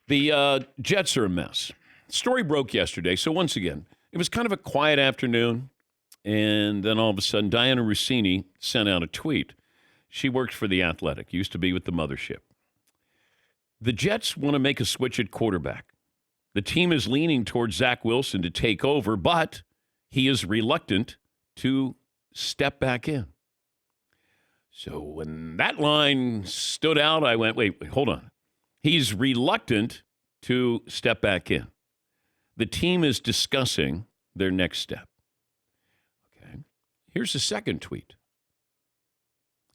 The Jets are a mess. Story broke yesterday. So once again, it was kind of a quiet afternoon. And then all of a sudden, Diana Rossini sent out a tweet. She worked for The Athletic, used to be with the mothership. The Jets want to make a switch at quarterback. The team is leaning towards Zach Wilson to take over, but he is reluctant to step back in. So when that line stood out, I went, wait, hold on. He's reluctant to step back in. The team is discussing their next step. Okay. Here's the second tweet.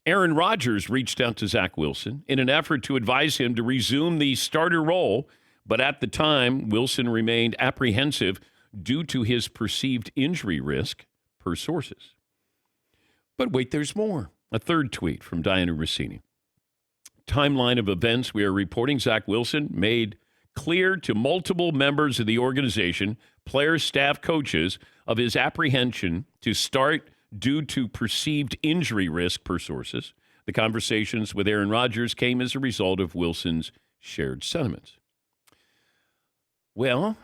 Aaron Rodgers reached out to Zach Wilson in an effort to advise him to resume the starter role, but at the time, Wilson remained apprehensive due to his perceived injury risk, per sources. But wait, there's more. A third tweet from Diana Rossini. Timeline of events we are reporting Zach Wilson made clear to multiple members of the organization, players, staff, coaches, of his apprehension to start due to perceived injury risk, per sources. The conversations with Aaron Rodgers came as a result of Wilson's shared sentiments. Well,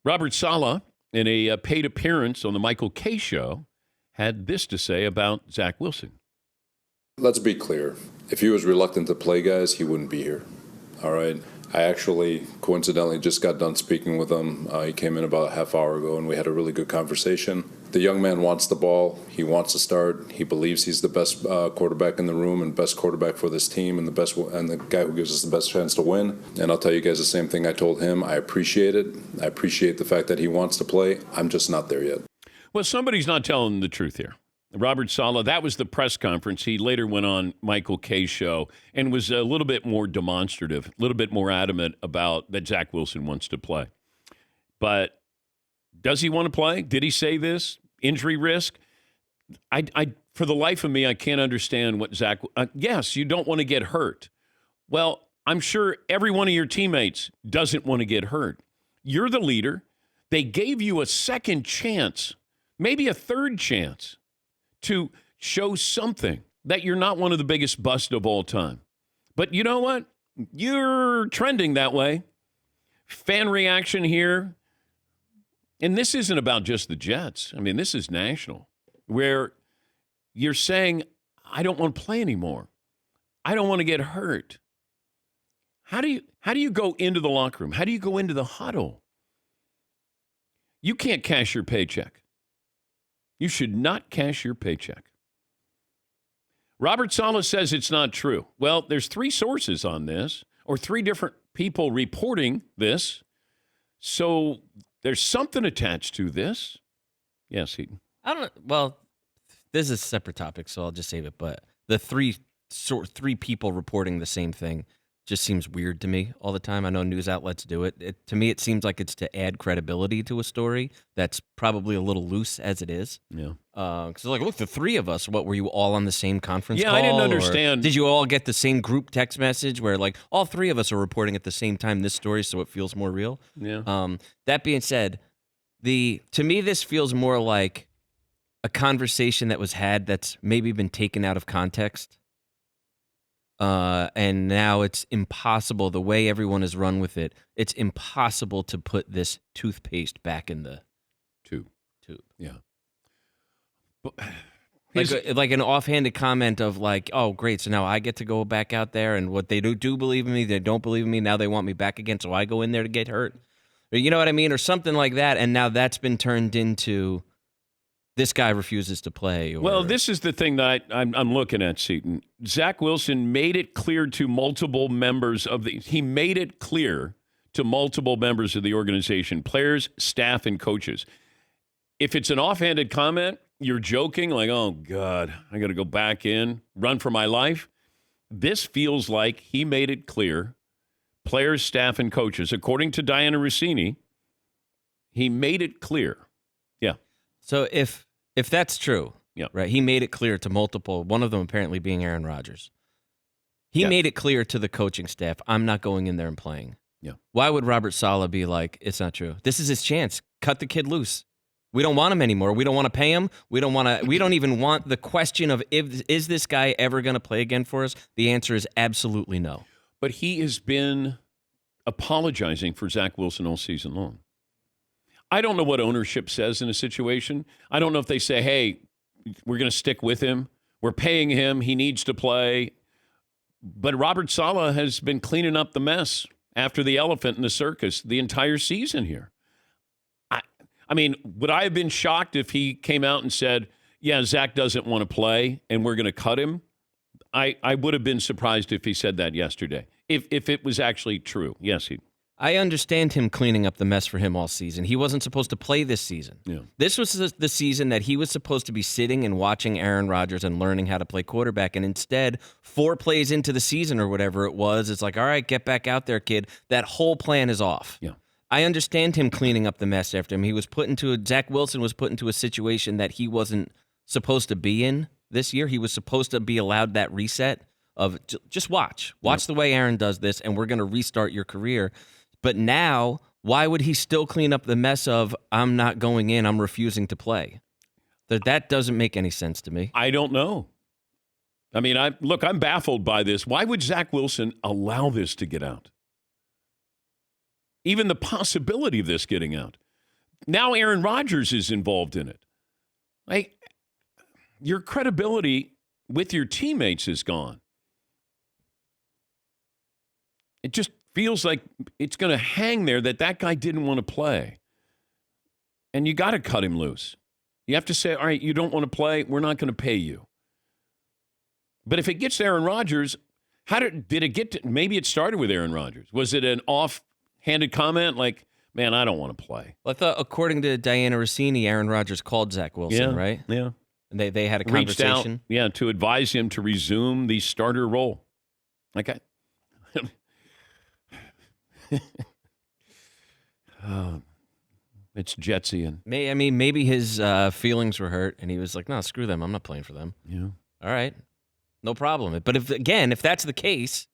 Robert Saleh, in a paid appearance on the Michael Kay Show, had this to say about Zach Wilson. Let's be clear. If he was reluctant to play, guys, he wouldn't be here. All right? I actually, coincidentally, just got done speaking with him. He came in about a half hour ago, and we had a really good conversation. The young man wants the ball. He wants to start. He believes he's the best quarterback in the room and best quarterback for this team and the guy who gives us the best chance to win. And I'll tell you guys the same thing I told him. I appreciate it. I appreciate the fact that he wants to play. I'm just not there yet. Well, somebody's not telling the truth here. Robert Saleh, that was the press conference. He later went on Michael Kay's show and was a little bit more demonstrative, a little bit more adamant about that Zach Wilson wants to play. But does he want to play? Did he say this? Injury risk? I for the life of me, I can't understand what Zach... yes, you don't want to get hurt. Well, I'm sure every one of your teammates doesn't want to get hurt. You're the leader. They gave you a second chance, maybe a third chance, to show something that you're not one of the biggest busts of all time. But you know what? You're trending that way. Fan reaction here. And this isn't about just the Jets. I mean, this is national, where you're saying, I don't want to play anymore. I don't want to get hurt. How do you go into the locker room? How do you go into the huddle? You can't cash your paycheck. You should not cash your paycheck. Robert Saleh says it's not true. Well, there's three sources on this, or three different people reporting this. So there's something attached to this. Yes, Heaton. I don't know. Well, this is a separate topic, so I'll just save it. But the three people reporting the same thing just seems weird to me all the time. I know news outlets do it. To me, it seems like it's to add credibility to a story that's probably a little loose as it is. Yeah. Because like, look, the three of us, what, were you all on the same conference call? Yeah, I didn't understand. Did you all get the same group text message where like all three of us are reporting at the same time this story so it feels more real? Yeah. That being said, to me, this feels more like a conversation that was had that's maybe been taken out of context. And now it's impossible, the way everyone is run with it, it's impossible to put this toothpaste back in the tube. Yeah. But like an offhanded comment of like, oh, great, so now I get to go back out there, and what they do believe in me, they don't believe in me, now they want me back again, so I go in there to get hurt. You know what I mean? Or something like that, and now that's been turned into... this guy refuses to play. Well, this is the thing that I'm looking at, Seton. Zach Wilson made it clear to multiple members of the organization, players, staff, and coaches. If it's an offhanded comment, you're joking, like, oh, God, I got to go back in, run for my life. This feels like he made it clear, players, staff, and coaches. According to Diana Rossini, he made it clear. Yeah. So if that's true, yeah, right, he made it clear to multiple, one of them apparently being Aaron Rodgers. He made it clear to the coaching staff, I'm not going in there and playing. Yeah. Why would Robert Saleh be like, it's not true? This is his chance. Cut the kid loose. We don't want him anymore. We don't want to pay him. We don't even want the question of is this guy ever going to play again for us? The answer is absolutely no. But he has been apologizing for Zach Wilson all season long. I don't know what ownership says in a situation. I don't know if they say, hey, we're going to stick with him. We're paying him. He needs to play. But Robert Saleh has been cleaning up the mess after the elephant in the circus the entire season here. I mean, would I have been shocked if he came out and said, yeah, Zach doesn't want to play and we're going to cut him? I would have been surprised if he said that yesterday, if it was actually true. Yes, I understand him cleaning up the mess for him all season. He wasn't supposed to play this season. Yeah. This was the season that he was supposed to be sitting and watching Aaron Rodgers and learning how to play quarterback. And instead, 4 plays into the season or whatever it was, it's like, all right, get back out there, kid. That whole plan is off. Yeah. I understand him cleaning up the mess after him. Zach Wilson was put into a situation that he wasn't supposed to be in this year. He was supposed to be allowed that reset of just watch the way Aaron does this, and we're going to restart your career. But now, why would he still clean up the mess of, I'm not going in, I'm refusing to play? That doesn't make any sense to me. I don't know. I mean, I'm baffled by this. Why would Zach Wilson allow this to get out? Even the possibility of this getting out. Now Aaron Rodgers is involved in it. Your credibility with your teammates is gone. It just feels like it's going to hang there that guy didn't want to play. And you got to cut him loose. You have to say, all right, you don't want to play, we're not going to pay you. But if it gets to Aaron Rodgers, did it get to, maybe it started with Aaron Rodgers. Was it an offhanded comment like, man, I don't want to play? Well, I thought, according to Diana Rossini, Aaron Rodgers called Zach Wilson, right? Yeah. And they had a Reached conversation. out, to advise him to resume the starter role. Okay. It's Jetsian. Maybe his feelings were hurt, and he was like, no, screw them. I'm not playing for them. Yeah. All right. No problem. But if that's the case,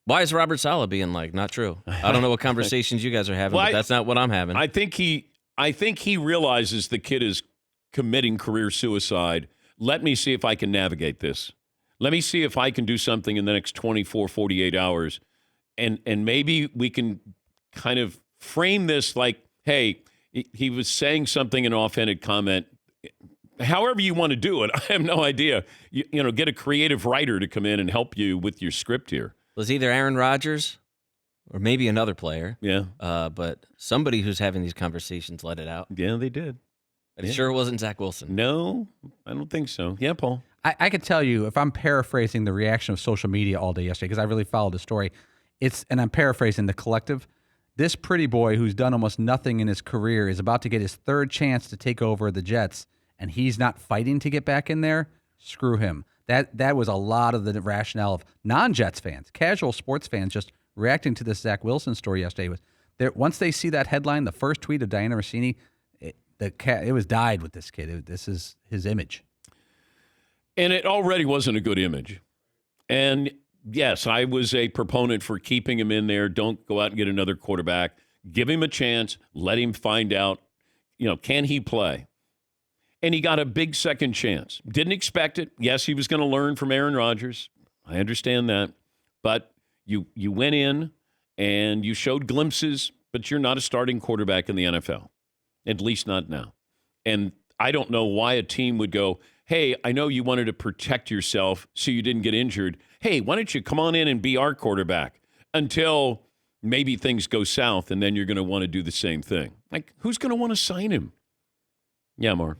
why is Robert Saleh being like, not true? I don't know what conversations you guys are having, but that's not what I'm having. I think he realizes the kid is committing career suicide. Let me see if I can navigate this. Let me see if I can do something in the next 24, 48 hours. And maybe we can kind of frame this like, hey, he was saying something in an offhanded comment. However you want to do it, I have no idea. Get a creative writer to come in and help you with your script here. It was either Aaron Rodgers or maybe another player. Yeah. But somebody who's having these conversations let it out. Yeah, they did. But it sure wasn't Zach Wilson. No, I don't think so. Yeah, Paul. I could tell you, if I'm paraphrasing the reaction of social media all day yesterday, because I really followed the story, and I'm paraphrasing the collective, this pretty boy who's done almost nothing in his career is about to get his 3rd chance to take over the Jets, and he's not fighting to get back in there. Screw him. That was a lot of the rationale of non-Jets fans, casual sports fans, just reacting to this Zach Wilson story yesterday. Once they see that headline, the first tweet of Diana Rossini, it was died with this kid. This is his image. And it already wasn't a good image. And yes, I was a proponent for keeping him in there. Don't go out and get another quarterback. Give him a chance. Let him find out, can he play? And he got a big second chance. Didn't expect it. Yes, he was going to learn from Aaron Rodgers. I understand that. But you went in and you showed glimpses, but you're not a starting quarterback in the NFL. At least not now. And I don't know why a team would go, hey, I know you wanted to protect yourself so you didn't get injured. Hey, why don't you come on in and be our quarterback until maybe things go south, and then you're going to want to do the same thing. Like, who's going to want to sign him? Yeah, Mark.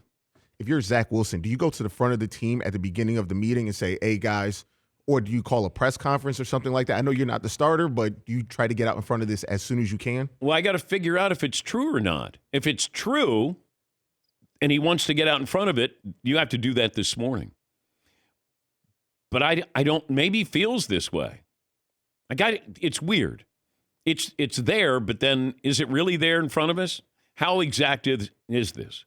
If you're Zach Wilson, do you go to the front of the team at the beginning of the meeting and say, hey, guys, or do you call a press conference or something like that? I know you're not the starter, but you try to get out in front of this as soon as you can? Well, I got to figure out if it's true or not. If it's true and he wants to get out in front of it, you have to do that this morning. But I don't, maybe he feels this way. It's weird. It's there, but then is it really there in front of us? How exact is this?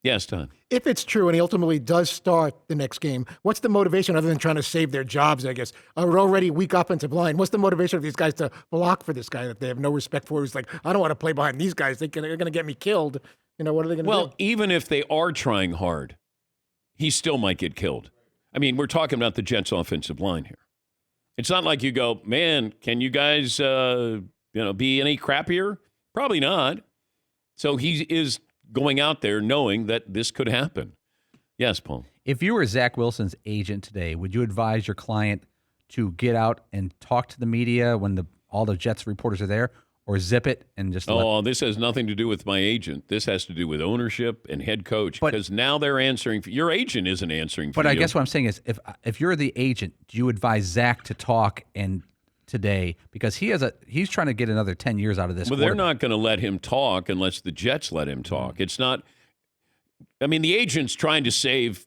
Yes, Tom. If it's true and he ultimately does start the next game, what's the motivation other than trying to save their jobs, I guess? We're already weak offensive line. What's the motivation of these guys to block for this guy that they have no respect for? He's like, I don't want to play behind these guys. They're going to get me killed. What are they going to do? Well, even if they are trying hard, he still might get killed. I mean, we're talking about the Jets' offensive line here. It's not like you go, man, can you guys, be any crappier? Probably not. So he is going out there knowing that this could happen. Yes, Paul. If you were Zach Wilson's agent today, would you advise your client to get out and talk to the media when all the Jets reporters are there, or zip it and just This has nothing to do with my agent. This has to do with ownership and head coach, because now they're answering. Your agent isn't answering for you. But I guess what I'm saying is, if you're the agent, do you advise Zach to talk today, because he's trying to get another 10 years out of this? Well, they're not going to let him talk unless the Jets let him talk. It's not. I mean, the agent's trying to save,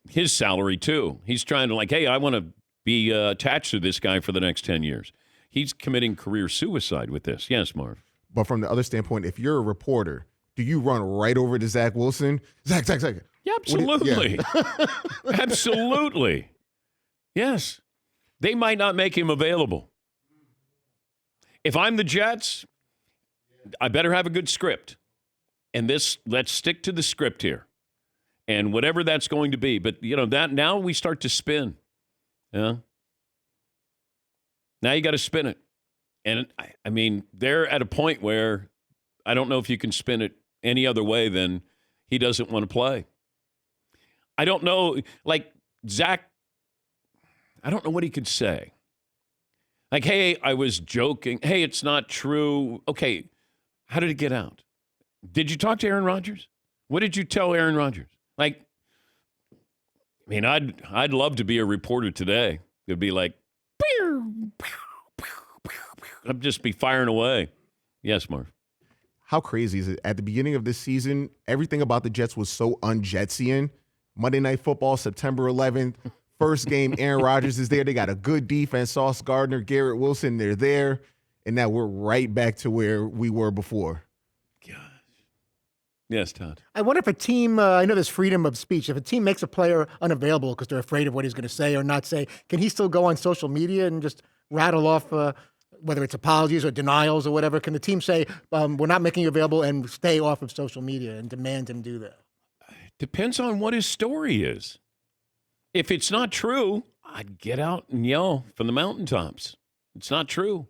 his salary too. He's trying to hey, I want to be attached to this guy for the next 10 years. He's committing career suicide with this. Yes, Marv. But from the other standpoint, if you're a reporter, do you run right over to Zach Wilson? Zach. Yeah, absolutely. Absolutely. Yes. They might not make him available. If I'm the Jets, I better have a good script. And let's stick to the script here. And whatever that's going to be. But, that now we start to spin. Yeah. Now you got to spin it. And, I mean, they're at a point where I don't know if you can spin it any other way than he doesn't want to play. I don't know. Zach, I don't know what he could say. Hey, I was joking. Hey, it's not true. Okay, how did it get out? Did you talk to Aaron Rodgers? What did you tell Aaron Rodgers? I'd love to be a reporter today. It'd be I'd just be firing away. Yes, Marv. How crazy is it? At the beginning of this season, everything about the Jets was so un-Jetsian. Monday Night Football, September 11th. First game, Aaron Rodgers is there. They got a good defense. Sauce Gardner, Garrett Wilson, they're there. And now we're right back to where we were before. Gosh. Yes, Todd. I wonder if a team, I know there's freedom of speech. If a team makes a player unavailable because they're afraid of what he's going to say or not say, can he still go on social media and just rattle off whether it's apologies or denials or whatever? Can the team say, we're not making you available, and stay off of social media and demand him do that? Depends on what his story is. If it's not true, I'd get out and yell from the mountaintops. It's not true.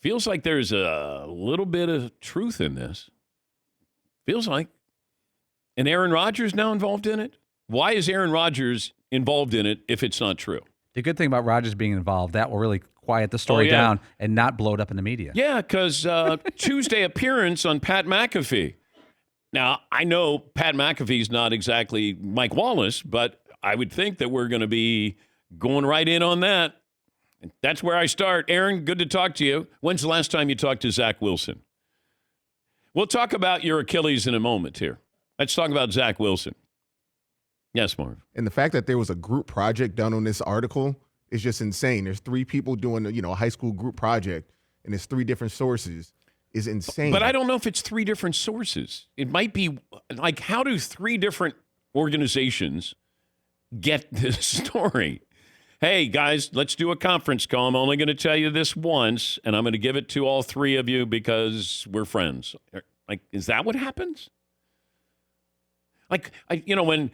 Feels like there's a little bit of truth in this. Feels like. And Aaron Rodgers now involved in it? Why is Aaron Rodgers involved in it if it's not true? The good thing about Rodgers being involved, that will really quiet the story down and not blow it up in the media. Yeah, because Tuesday appearance on Pat McAfee. Now, I know Pat McAfee's not exactly Mike Wallace, but I would think that we're going to be going right in on that. That's where I start. Aaron, good to talk to you. When's the last time you talked to Zach Wilson? We'll talk about your Achilles in a moment here. Let's talk about Zach Wilson. Yes, Marv. And the fact that there was a group project done on this article is just insane. There's 3 people doing, a high school group project, and it's 3 different sources. Is insane. But I don't know if it's 3 different sources. It might be how do 3 different organizations get this story? Hey, guys, let's do a conference call. I'm only going to tell you this once, and I'm going to give it to all 3 of you because we're friends. Is that what happens? When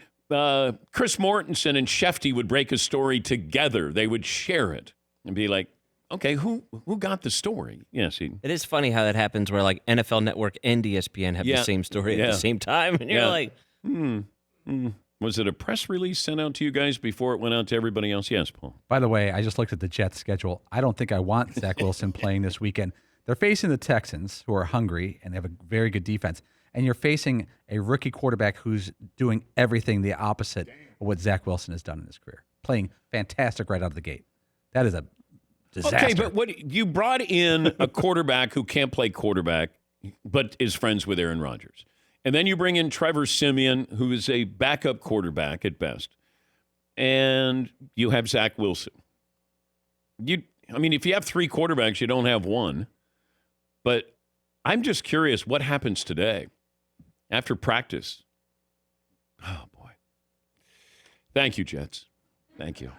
Chris Mortensen and Shefty would break a story together, they would share it and be like, okay, who got the story? Yes, Eden. It is funny how that happens where NFL Network and ESPN have the same story at the same time. And you're like, Was it a press release sent out to you guys before it went out to everybody else? Yes, Paul. By the way, I just looked at the Jets schedule. I don't think I want Zach Wilson playing this weekend. They're facing the Texans, who are hungry and have a very good defense. And you're facing a rookie quarterback who's doing everything the opposite of what Zach Wilson has done in his career. Playing fantastic right out of the gate. That is a disaster. Okay, but what you brought in a quarterback who can't play quarterback, but is friends with Aaron Rodgers. And then you bring in Trevor Siemian, who is a backup quarterback at best. And you have Zach Wilson. If you have 3 quarterbacks, you don't have one. But I'm just curious what happens today after practice. Oh, boy. Thank you, Jets. Thank you.